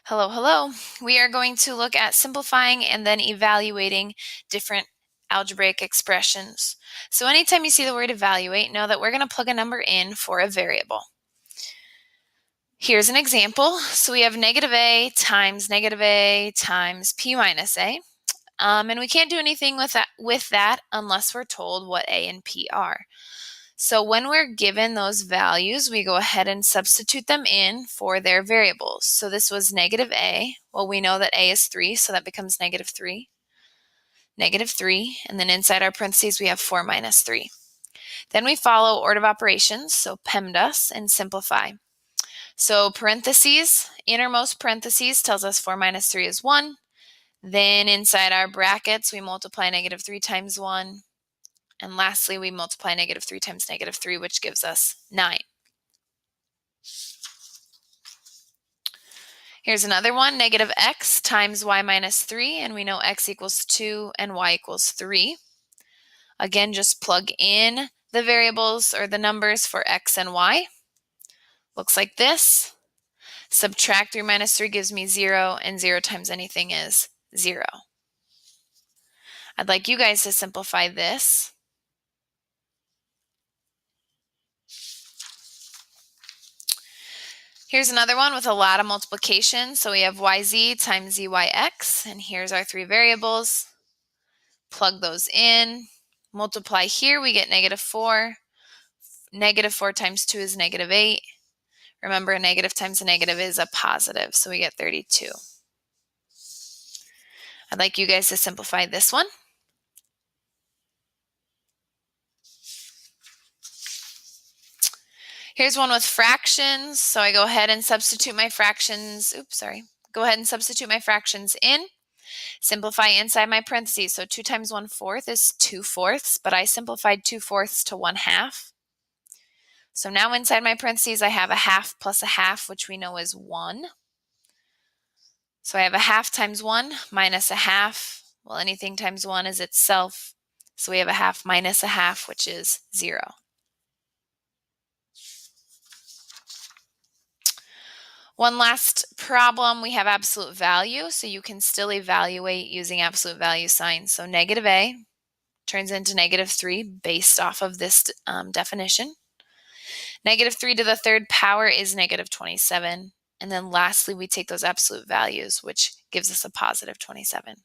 Hello, hello. We are going to look at simplifying and then evaluating different algebraic expressions. So anytime you see the word evaluate, know that we're going to plug a number in for a variable. Here's an example. So we have -a times p minus a. And we can't do anything with that unless we're told what a and p are. So when we're given those values, we go ahead and substitute them in for their variables. So this was -a. Well, we know that a is 3, so that becomes -3, -3, and then inside our parentheses we have 4 minus 3. Then we follow order of operations, so PEMDAS, and simplify. So parentheses, innermost parentheses tells us 4 minus 3 is 1. Then inside our brackets, we multiply -3 times 1. And lastly, we multiply -3 times -3, which gives us 9. Here's another one, -x times y minus 3, and we know x equals 2 and y equals 3. Again, just plug in the variables or the numbers for x and y. Looks like this. Subtract 3 minus 3 gives me 0, and 0 times anything is 0. I'd like you guys to simplify this. Here's another one with a lot of multiplication. So we have yz times zyx, and here's our 3 variables. Plug those in. Multiply here, we get -4. -4 times 2 is -8. Remember, a negative times a negative is a positive, so we get 32. I'd like you guys to simplify this one. Here's one with fractions, so I go ahead and substitute my fractions. Go ahead and substitute my fractions in. Simplify inside my parentheses. So 2 times 1/4 is 2/4, but I simplified 2/4 to 1/2. So now inside my parentheses, I have a half plus a half, which we know is 1. So I have a half times 1 minus a half. Well, anything times 1 is itself. So we have a half minus a half, which is 0. One last problem, we have absolute value, so you can still evaluate using absolute value signs. So -a turns into -3 based off of this definition. -3 to the third power is -27. And then lastly, we take those absolute values, which gives us a positive 27.